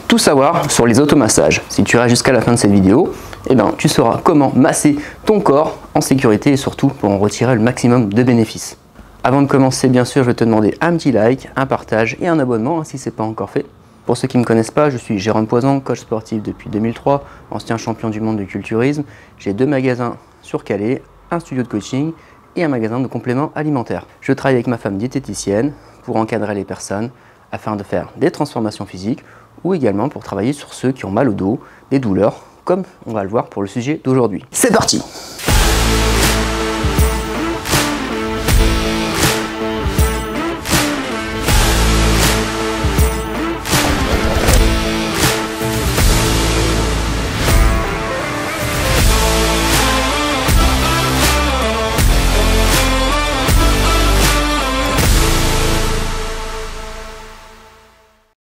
tout savoir sur les automassages. Si tu restes jusqu'à la fin de cette vidéo, eh ben, tu sauras comment masser ton corps en sécurité et surtout pour en retirer le maximum de bénéfices. Avant de commencer, bien sûr, je vais te demander un petit like, un partage et un abonnement si ce n'est pas encore fait. Pour ceux qui ne me connaissent pas, je suis Jérôme Poison, coach sportif depuis 2003, ancien champion du monde de culturisme. J'ai 2 magasins sur Calais, un studio de coaching et un magasin de compléments alimentaires. Je travaille avec ma femme diététicienne pour encadrer les personnes afin de faire des transformations physiques ou également pour travailler sur ceux qui ont mal au dos, des douleurs, comme on va le voir pour le sujet d'aujourd'hui. C'est parti!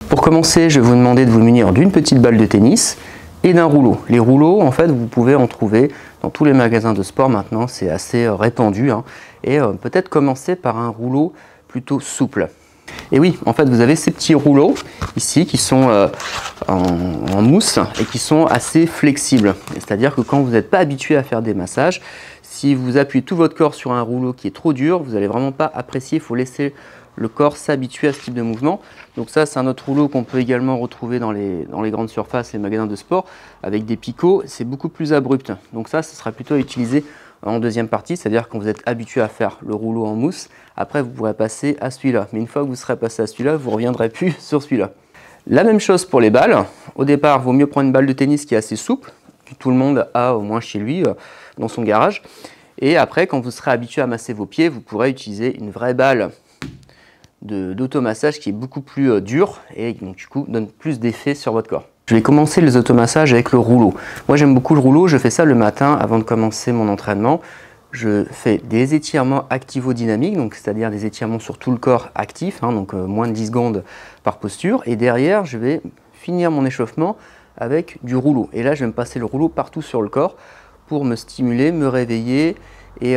Pour commencer, je vais vous demander de vous munir d'une petite balle de tennis et d'un rouleau. Les rouleaux, en fait, vous pouvez en trouver dans tous les magasins de sport maintenant, c'est assez répandu. Et peut-être commencer par un rouleau plutôt souple. Et oui, en fait, vous avez ces petits rouleaux ici qui sont en mousse et qui sont assez flexibles. C'est-à-dire que quand vous n'êtes pas habitué à faire des massages, si vous appuyez tout votre corps sur un rouleau qui est trop dur, vous n'allez vraiment pas apprécier, il faut laisser le corps s'habitue à ce type de mouvement. Donc ça, c'est un autre rouleau qu'on peut également retrouver dans les grandes surfaces, les magasins de sport, avec des picots. C'est beaucoup plus abrupt. Donc ça, ce sera plutôt à utiliser en deuxième partie, c'est-à-dire quand vous êtes habitué à faire le rouleau en mousse, après vous pourrez passer à celui-là. Mais une fois que vous serez passé à celui-là, vous ne reviendrez plus sur celui-là. La même chose pour les balles. Au départ, il vaut mieux prendre une balle de tennis qui est assez souple, que tout le monde a au moins chez lui, dans son garage. Et après, quand vous serez habitué à masser vos pieds, vous pourrez utiliser une vraie balle d'automassage qui est beaucoup plus dur et donc du coup donne plus d'effet sur votre corps. Je vais commencer les automassages avec le rouleau. Moi j'aime beaucoup le rouleau, je fais ça le matin avant de commencer mon entraînement. Je fais des étirements activo-dynamiques, donc c'est-à-dire des étirements sur tout le corps actif, donc moins de 10 secondes par posture. Et derrière, je vais finir mon échauffement avec du rouleau. Et là, je vais me passer le rouleau partout sur le corps pour me stimuler, me réveiller et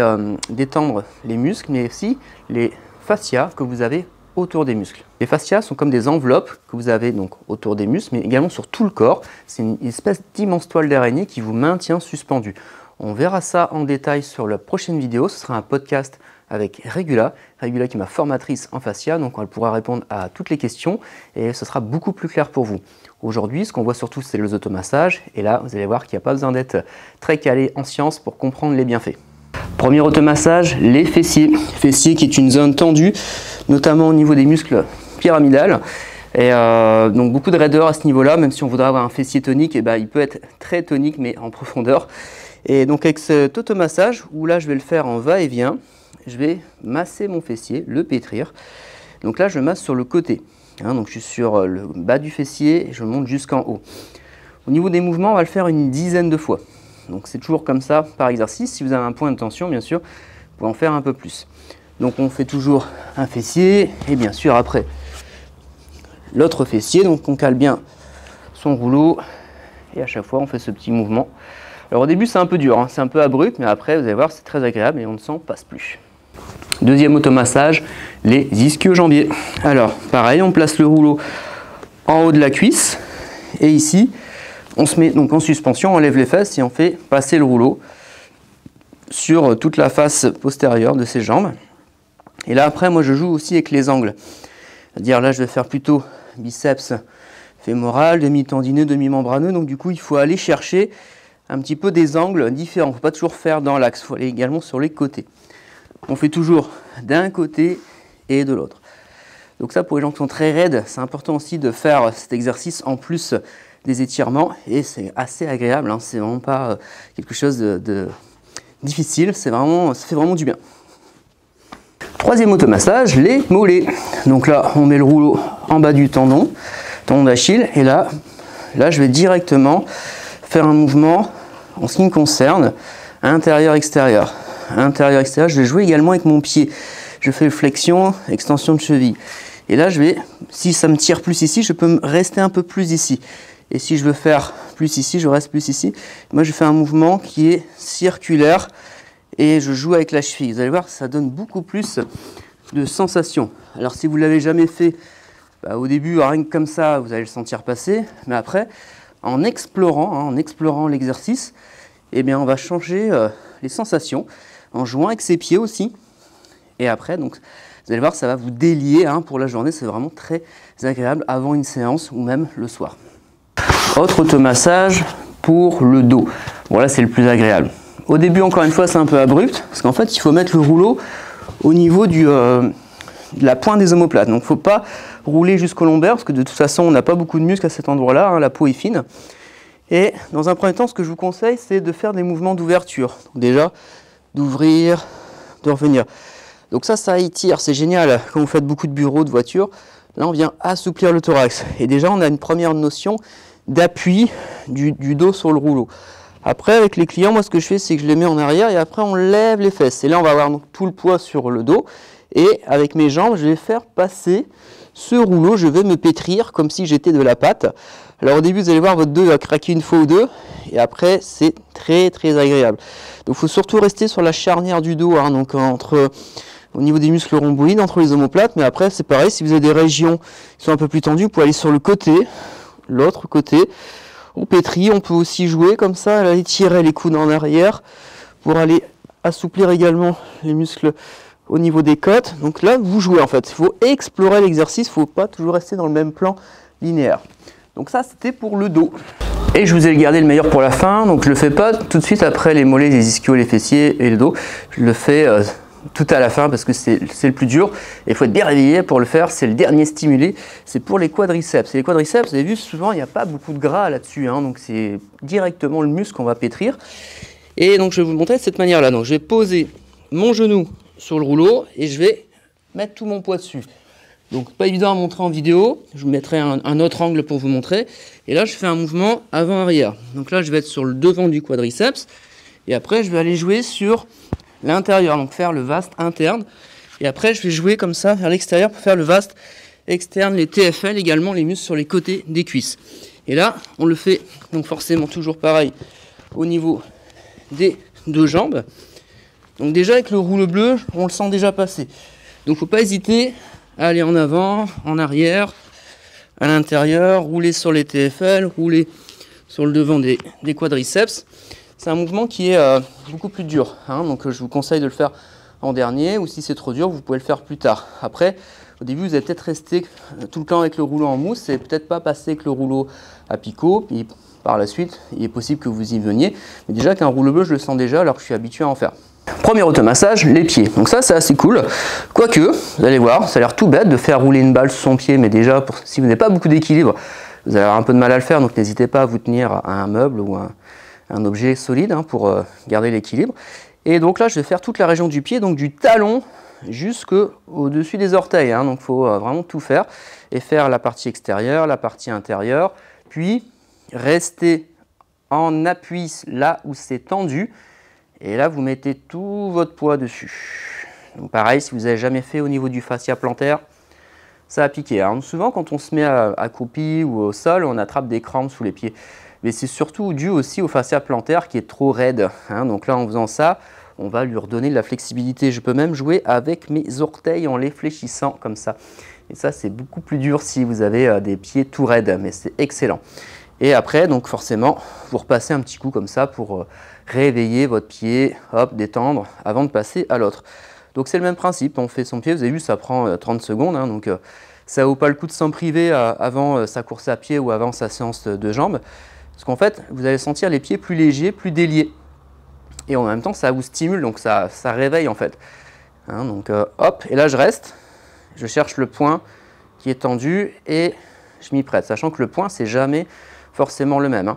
détendre les muscles, mais aussi les fascias que vous avez autour des muscles. Les fascias sont comme des enveloppes que vous avez donc autour des muscles, mais également sur tout le corps. C'est une espèce d'immense toile d'araignée qui vous maintient suspendu. On verra ça en détail sur la prochaine vidéo. Ce sera un podcast avec Regula qui est ma formatrice en fascia, donc elle pourra répondre à toutes les questions et ce sera beaucoup plus clair pour vous. Aujourd'hui, ce qu'on voit surtout, c'est les automassages, et là, vous allez voir qu'il n'y a pas besoin d'être très calé en sciences pour comprendre les bienfaits. Premier automassage, les fessiers. Fessiers qui est une zone tendue, notamment au niveau des muscles pyramidales. Et donc beaucoup de raideur à ce niveau-là, même si on voudrait avoir un fessier tonique, et il peut être très tonique mais en profondeur. Et donc avec cet automassage, où là je vais le faire en va-et-vient, je vais masser mon fessier, le pétrir. Donc là je masse sur le côté. Donc je suis sur le bas du fessier et je monte jusqu'en haut. Au niveau des mouvements, on va le faire une dizaine de fois. Donc c'est toujours comme ça par exercice. Si vous avez un point de tension, bien sûr, vous pouvez en faire un peu plus. Donc on fait toujours un fessier et bien sûr après l'autre fessier. Donc on cale bien son rouleau et à chaque fois on fait ce petit mouvement. Alors au début c'est un peu dur, c'est un peu abrupt, mais après vous allez voir c'est très agréable et on ne s'en passe plus. Deuxième automassage, les ischio-jambiers. Alors pareil, on place le rouleau en haut de la cuisse et ici on se met donc en suspension, on enlève les fesses et on fait passer le rouleau sur toute la face postérieure de ses jambes. Et là après, moi je joue aussi avec les angles. C'est-à-dire là je vais faire plutôt biceps fémoral, demi-tendineux, demi-membraneux. Donc du coup il faut aller chercher un petit peu des angles différents. Il ne faut pas toujours faire dans l'axe, il faut aller également sur les côtés. On fait toujours d'un côté et de l'autre. Donc ça pour les gens qui sont très raides, c'est important aussi de faire cet exercice en plus des étirements et c'est assez agréable, c'est vraiment pas quelque chose de difficile, ça fait vraiment du bien. Troisième automassage, les mollets. Donc là on met le rouleau en bas du tendon d'Achille et là je vais directement faire un mouvement en ce qui me concerne intérieur-extérieur. Intérieur-extérieur, je vais jouer également avec mon pied. Je fais flexion, extension de cheville. Et là si ça me tire plus ici, je peux rester un peu plus ici. Et si je veux faire plus ici, je reste plus ici. Moi, je fais un mouvement qui est circulaire et je joue avec la cheville. Vous allez voir, ça donne beaucoup plus de sensations. Alors, si vous ne l'avez jamais fait Au début, rien que comme ça, vous allez le sentir passer, mais après, en explorant l'exercice, eh bien, on va changer les sensations, en jouant avec ses pieds aussi. Et après, donc, vous allez voir, ça va vous délier pour la journée, c'est vraiment très agréable avant une séance ou même le soir. Autre automassage pour le dos. Bon, là, c'est le plus agréable. Au début, encore une fois, c'est un peu abrupt, parce qu'en fait, il faut mettre le rouleau au niveau de la pointe des omoplates. Donc, il ne faut pas rouler jusqu'au lombaire, parce que de toute façon, on n'a pas beaucoup de muscles à cet endroit-là, la peau est fine. Et dans un premier temps, ce que je vous conseille, c'est de faire des mouvements d'ouverture. Déjà, d'ouvrir, de revenir. Donc ça étire, c'est génial. Quand vous faites beaucoup de bureaux, de voitures, là, on vient assouplir le thorax. Et déjà, on a une première notion d'appui du dos sur le rouleau. Après, avec les clients, moi, ce que je fais, c'est que je les mets en arrière et après, on lève les fesses. Et là, on va avoir donc tout le poids sur le dos. Et avec mes jambes, je vais faire passer ce rouleau. Je vais me pétrir comme si j'étais de la pâte. Alors, au début, vous allez voir, votre dos va craquer une fois ou deux. Et après, c'est très agréable. Donc, il faut surtout rester sur la charnière du dos. Donc, au niveau des muscles rhomboïdes, entre les omoplates. Mais après, c'est pareil. Si vous avez des régions qui sont un peu plus tendues, vous pouvez aller sur le côté, l'autre côté. On pétrit, on peut aussi jouer comme ça, aller tirer les coudes en arrière pour aller assouplir également les muscles au niveau des côtes. Donc là, vous jouez en fait. Il faut explorer l'exercice, il ne faut pas toujours rester dans le même plan linéaire. Donc ça, c'était pour le dos. Et je vous ai gardé le meilleur pour la fin. Donc je ne le fais pas tout de suite après les mollets, les ischios, les fessiers et le dos. Je le fais tout à la fin parce que c'est le plus dur. Et il faut être bien réveillé pour le faire. C'est le dernier stimulé. C'est pour les quadriceps. Et les quadriceps, vous avez vu, souvent, il n'y a pas beaucoup de gras là-dessus. Donc c'est directement le muscle qu'on va pétrir. Et donc je vais vous le montrer de cette manière-là. Donc je vais poser mon genou sur le rouleau et je vais mettre tout mon poids dessus. Donc pas évident à montrer en vidéo. Je vous mettrai un autre angle pour vous montrer. Et là, je fais un mouvement avant-arrière. Donc là, je vais être sur le devant du quadriceps. Et après, je vais aller jouer sur l'intérieur, donc faire le vaste interne. Et après, je vais jouer comme ça vers l'extérieur pour faire le vaste externe, les TFL également, les muscles sur les côtés des cuisses. Et là, on le fait donc forcément toujours pareil au niveau des deux jambes. Donc déjà avec le rouleau bleu, on le sent déjà passer. Donc il ne faut pas hésiter à aller en avant, en arrière, à l'intérieur, rouler sur les TFL, rouler sur le devant des quadriceps. C'est un mouvement qui est beaucoup plus dur, donc je vous conseille de le faire en dernier, ou si c'est trop dur, vous pouvez le faire plus tard. Après, au début, vous allez peut-être rester tout le temps avec le rouleau en mousse, et peut-être pas passer avec le rouleau à picot, puis par la suite, il est possible que vous y veniez. Mais déjà qu'un rouleau bleu, je le sens déjà, alors que je suis habitué à en faire. Premier automassage, les pieds. Donc ça, c'est assez cool. Quoique, vous allez voir, ça a l'air tout bête de faire rouler une balle sur son pied, mais déjà, si vous n'avez pas beaucoup d'équilibre, vous allez avoir un peu de mal à le faire, donc n'hésitez pas à vous tenir à un meuble ou un objet solide pour garder l'équilibre. Et donc là, je vais faire toute la région du pied, donc du talon jusqu'au-dessus des orteils. Donc il faut vraiment tout faire et faire la partie extérieure, la partie intérieure, puis rester en appui là où c'est tendu. Et là, vous mettez tout votre poids dessus. Donc pareil, si vous n'avez jamais fait au niveau du fascia plantaire, ça a piqué. Souvent, quand on se met accroupi ou au sol, on attrape des crampes sous les pieds. Mais c'est surtout dû aussi au fascia plantaire qui est trop raide. Donc là, en faisant ça, on va lui redonner de la flexibilité. Je peux même jouer avec mes orteils en les fléchissant comme ça. Et ça, c'est beaucoup plus dur si vous avez des pieds tout raides, mais c'est excellent. Et après, donc forcément, vous repassez un petit coup comme ça pour réveiller votre pied, hop, détendre, avant de passer à l'autre. Donc c'est le même principe, on fait son pied, vous avez vu, ça prend 30 secondes, donc ça vaut pas le coup de s'en priver avant sa course à pied ou avant sa séance de jambes. Parce qu'en fait, vous allez sentir les pieds plus légers, plus déliés. Et en même temps, ça vous stimule, donc ça réveille en fait. Donc hop, et là je reste, je cherche le point qui est tendu et je m'y prête. Sachant que le point, c'est jamais forcément le même.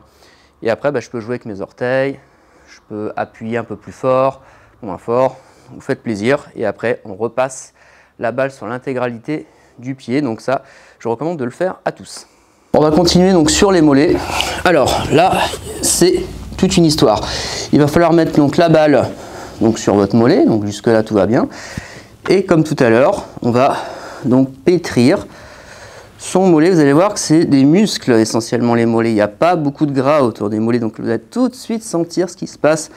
Et après, je peux jouer avec mes orteils, je peux appuyer un peu plus fort, moins fort, vous faites plaisir. Et après, on repasse la balle sur l'intégralité du pied. Donc ça, je recommande de le faire à tous. On va continuer donc sur les mollets. Alors là, c'est toute une histoire. Il va falloir mettre donc la balle donc sur votre mollet, donc jusque là tout va bien. Et comme tout à l'heure, on va donc pétrir son mollet. Vous allez voir que c'est des muscles essentiellement les mollets. Il n'y a pas beaucoup de gras autour des mollets, donc vous allez tout de suite sentir ce qui se passe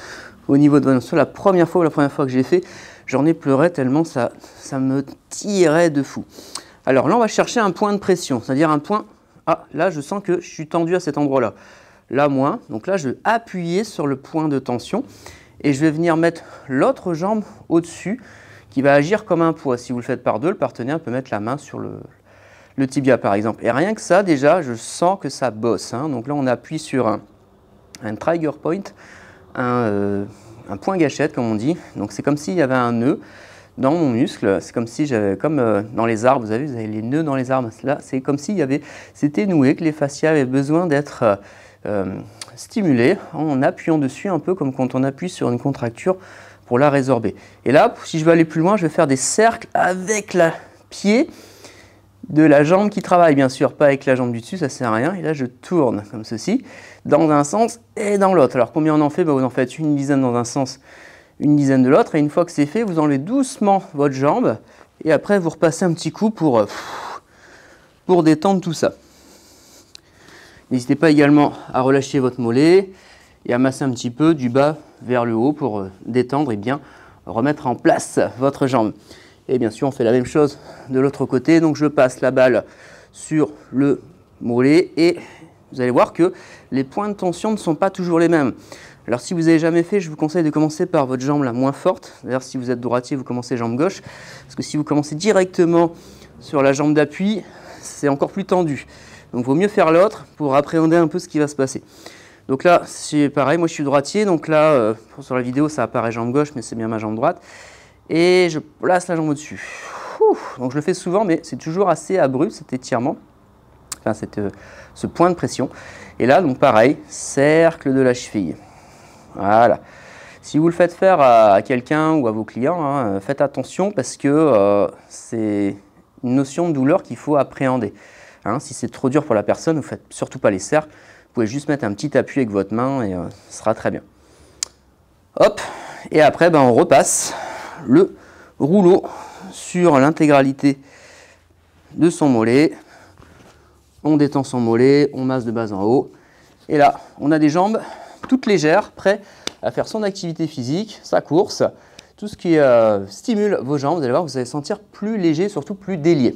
au niveau de votre muscle. La première fois que j'ai fait, j'en ai pleuré tellement ça me tirait de fou. Alors là, on va chercher un point de pression, c'est-à-dire un point... Ah, là, je sens que je suis tendu à cet endroit-là. Là, moins. Donc là, je vais appuyer sur le point de tension et je vais venir mettre l'autre jambe au-dessus qui va agir comme un poids. Si vous le faites par deux, le partenaire peut mettre la main sur le tibia, par exemple. Et rien que ça, déjà, je sens que ça bosse. Hein. Donc là, on appuie sur un trigger point, un point gâchette, comme on dit. Donc c'est comme s'il y avait un nœud dans mon muscle. C'est comme si j'avais, comme dans les arbres, vous avez les nœuds dans les arbres. Là, c'est comme s'il y avait, c'était noué, que les fascias avaient besoin d'être stimulés en appuyant dessus, un peu comme quand on appuie sur une contracture pour la résorber. Et là, si je veux aller plus loin, je vais faire des cercles avec le pied de la jambe qui travaille, bien sûr, pas avec la jambe du dessus, ça sert à rien. Et là, je tourne comme ceci, dans un sens et dans l'autre. Alors, combien on en fait? Vous en faites une dizaine dans un sens, une dizaine de l'autre. Et une fois que c'est fait, vous enlevez doucement votre jambe. Et après, vous repassez un petit coup pour détendre tout ça. N'hésitez pas également à relâcher votre mollet et à masser un petit peu du bas vers le haut pour détendre et bien remettre en place votre jambe. Et bien sûr, on fait la même chose de l'autre côté. Donc, je passe la balle sur le mollet et vous allez voir que les points de tension ne sont pas toujours les mêmes. Alors, si vous n'avez jamais fait, je vous conseille de commencer par votre jambe la moins forte. D'ailleurs, si vous êtes droitier, vous commencez jambe gauche. Parce que si vous commencez directement sur la jambe d'appui, c'est encore plus tendu. Donc, il vaut mieux faire l'autre pour appréhender un peu ce qui va se passer. Donc là, c'est pareil, moi je suis droitier. Donc là, sur la vidéo, ça apparaît jambe gauche, mais c'est bien ma jambe droite. Et je place la jambe au-dessus. Donc je le fais souvent, mais c'est toujours assez abrupt cet étirement. Enfin, ce point de pression. Et là, donc pareil, cercle de la cheville. Voilà. Si vous le faites faire à quelqu'un ou à vos clients, hein, faites attention parce que c'est une notion de douleur qu'il faut appréhender. Hein, si c'est trop dur pour la personne, vous ne faites surtout pas les cercles. Vous pouvez juste mettre un petit appui avec votre main et ce sera très bien. Hop, et après, on repasse le rouleau sur l'intégralité de son mollet. On détend son mollet, on masse de bas en haut. Et là, on a des jambes toutes légères, prêtes à faire son activité physique, sa course, tout ce qui stimule vos jambes. Vous allez voir, vous allez sentir plus léger, surtout plus délié.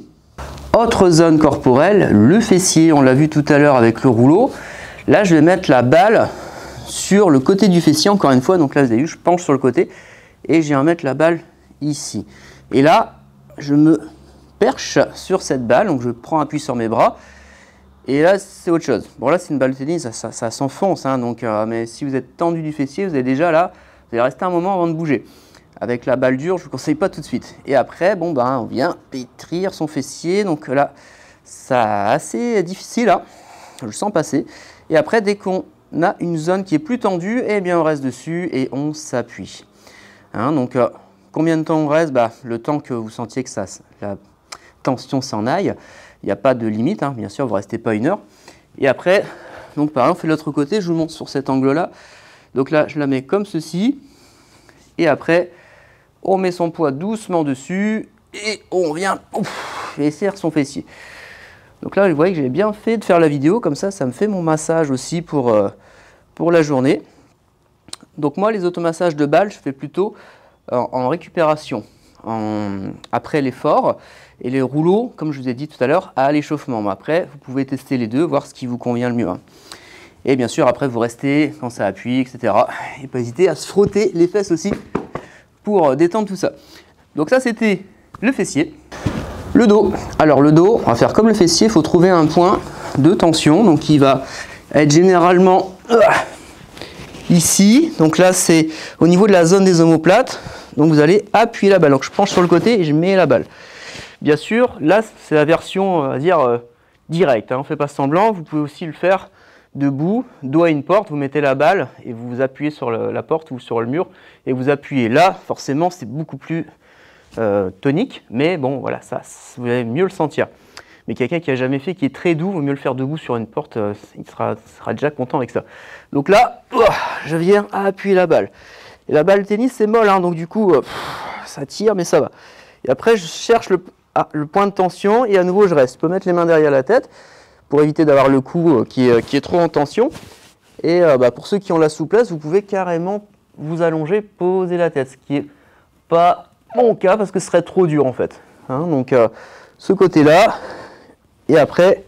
Autre zone corporelle, le fessier, on l'a vu tout à l'heure avec le rouleau. Là, je vais mettre la balle sur le côté du fessier, encore une fois. Donc là, vous avez vu, je penche sur le côté et je viens mettre la balle ici. Et là, je me perche sur cette balle, donc je prends appui sur mes bras. Et là, c'est autre chose. Bon, là, c'est une balle de tennis, ça s'enfonce. Hein, mais si vous êtes tendu du fessier, vous allez déjà là, vous allez rester un moment avant de bouger. Avec la balle dure, je ne vous conseille pas tout de suite. Et après, on vient pétrir son fessier. Donc là, c'est assez difficile. Hein. Je le sens passer. Et après, dès qu'on a une zone qui est plus tendue, eh bien, on reste dessus et on s'appuie. Hein, donc, combien de temps on reste? Le temps que vous sentiez que la tension s'en aille. Il n'y a pas de limite. Hein, bien sûr, vous ne restez pas 1 heure. Et après, donc pareil, on fait de l'autre côté. Je vous montre sur cet angle-là. Donc là, je la mets comme ceci. Et après, on met son poids doucement dessus et on vient et serre son fessier. Donc là, vous voyez que j'ai bien fait de faire la vidéo, comme ça, ça me fait mon massage aussi pour la journée. Donc moi, les automassages de balle, je fais plutôt en récupération, après l'effort, et les rouleaux, comme je vous ai dit tout à l'heure, à l'échauffement. Mais après, vous pouvez tester les deux, voir ce qui vous convient le mieux. Hein. Et bien sûr, après, vous restez quand ça appuie, etc. Et pas hésiter à se frotter les fesses aussi pour détendre tout ça. Donc ça, c'était le fessier. Le dos. Alors le dos, on va faire comme le fessier, il faut trouver un point de tension. Donc il va être généralement ici. Donc là, c'est au niveau de la zone des omoplates. Donc vous allez appuyer la balle. Donc je penche sur le côté et je mets la balle. Bien sûr, là, c'est la version, on va dire, directe. Hein. On ne fait pas semblant. Vous pouvez aussi le faire debout, dos à une porte. Vous mettez la balle et vous vous appuyez sur la porte ou sur le mur. Et vous appuyez. Là, forcément, c'est beaucoup plus tonique. Mais bon, voilà, ça, vous allez mieux le sentir. Mais quelqu'un qui n'a jamais fait, qui est très doux, il vaut mieux le faire debout sur une porte. Il sera déjà content avec ça. Donc là, je viens à appuyer la balle. Et la balle de tennis, c'est molle. Hein, donc du coup, ça tire, mais ça va. Et après, je cherche le point de tension et à nouveau, je reste. Je peux mettre les mains derrière la tête pour éviter d'avoir le cou qui est trop en tension. Et pour ceux qui ont la souplesse, vous pouvez carrément vous allonger, poser la tête. Ce qui n'est pas mon cas parce que ce serait trop dur en fait. Hein, donc, ce côté-là. Et après,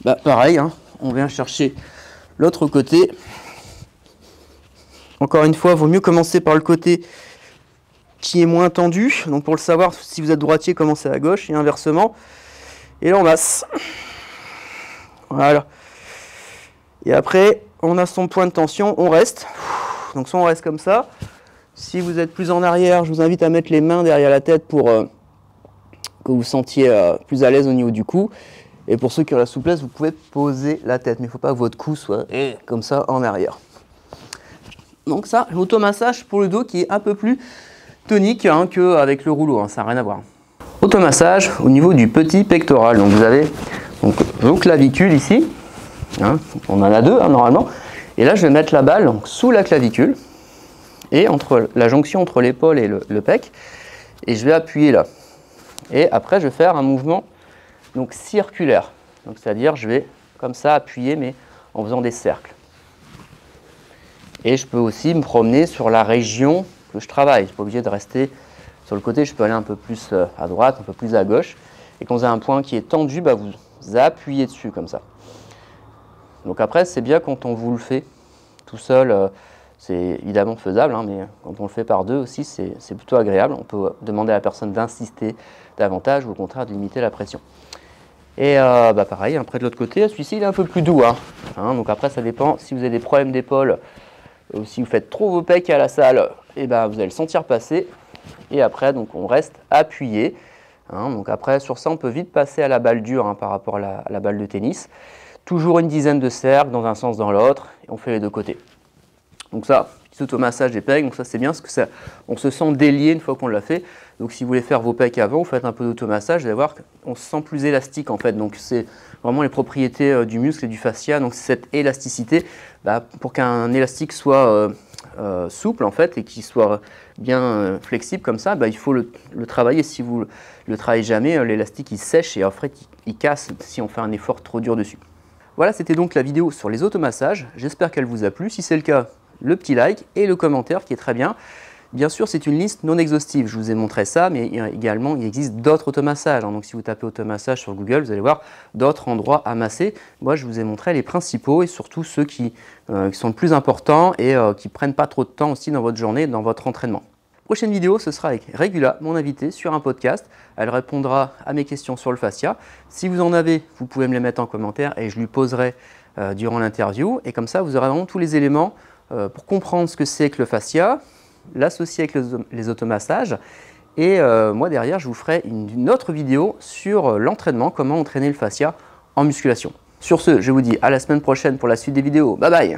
bah, pareil, hein, on vient chercher l'autre côté. Encore une fois, il vaut mieux commencer par le côté qui est moins tendu. Donc pour le savoir, si vous êtes droitier, commencez à gauche et inversement. Et là, on masse. Voilà. Et après, on a son point de tension, on reste. Donc soit on reste comme ça. Si vous êtes plus en arrière, je vous invite à mettre les mains derrière la tête pour que vous vous sentiez plus à l'aise au niveau du cou. Et pour ceux qui ont la souplesse, vous pouvez poser la tête. Mais il ne faut pas que votre cou soit comme ça en arrière. Donc ça, l'automassage pour le dos qui est un peu plus tonique hein, qu'avec le rouleau. Hein, ça n'a rien à voir. Automassage au niveau du petit pectoral. Donc vous avez vos clavicules ici. Hein, on en a deux hein, normalement. Et là, je vais mettre la balle donc, sous la clavicule et entre la jonction entre l'épaule et le pec. Et je vais appuyer là. Et après, je vais faire un mouvement donc, circulaire. Donc, c'est-à-dire, je vais comme ça appuyer, mais en faisant des cercles. Et je peux aussi me promener sur la région que je travaille. Je ne suis pas obligé de rester sur le côté. Je peux aller un peu plus à droite, un peu plus à gauche. Et quand vous avez un point qui est tendu, bah, vous appuyez dessus comme ça. Donc après, c'est bien quand on vous le fait tout seul, c'est évidemment faisable, hein, mais quand on le fait par deux aussi, c'est plutôt agréable. On peut demander à la personne d'insister davantage ou au contraire de limiter la pression. Et bah pareil, après de l'autre côté, celui-ci il est un peu plus doux. Hein. Donc après, ça dépend. Si vous avez des problèmes d'épaule, ou si vous faites trop vos pecs à la salle, et ben, vous allez le sentir passer. Et après, donc, on reste appuyé. Donc après, sur ça, on peut vite passer à la balle dure par rapport à la balle de tennis. Toujours une dizaine de cercles dans un sens, dans l'autre, et on fait les deux côtés. Donc ça, petit automassage des pecs, donc ça c'est bien parce que ça, on se sent délié une fois qu'on l'a fait. Donc si vous voulez faire vos pecs avant, vous faites un peu d'automassage, vous allez voir qu'on se sent plus élastique en fait. Donc c'est vraiment les propriétés du muscle et du fascia, donc cette élasticité, bah, pour qu'un élastique soit souple en fait et qu'il soit bien flexible comme ça, bah, il faut le travailler. Si vous le travaillez jamais, l'élastique il sèche et en fait il casse si on fait un effort trop dur dessus. Voilà, c'était donc la vidéo sur les automassages. J'espère qu'elle vous a plu. Si c'est le cas, le petit like et le commentaire qui est très bien. Bien sûr, c'est une liste non exhaustive. Je vous ai montré ça, mais également, il existe d'autres automassages. Donc, si vous tapez automassage sur Google, vous allez voir d'autres endroits à masser. Moi, je vous ai montré les principaux et surtout ceux qui sont le plus importants et qui ne prennent pas trop de temps aussi dans votre journée, dans votre entraînement. Prochaine vidéo, ce sera avec Regula, mon invitée, sur un podcast. Elle répondra à mes questions sur le fascia. Si vous en avez, vous pouvez me les mettre en commentaire et je lui poserai durant l'interview. Et comme ça, vous aurez vraiment tous les éléments pour comprendre ce que c'est que le fascia, l'associer avec les automassages. Et moi, derrière, je vous ferai une autre vidéo sur l'entraînement, comment entraîner le fascia en musculation. Sur ce, je vous dis à la semaine prochaine pour la suite des vidéos. Bye bye!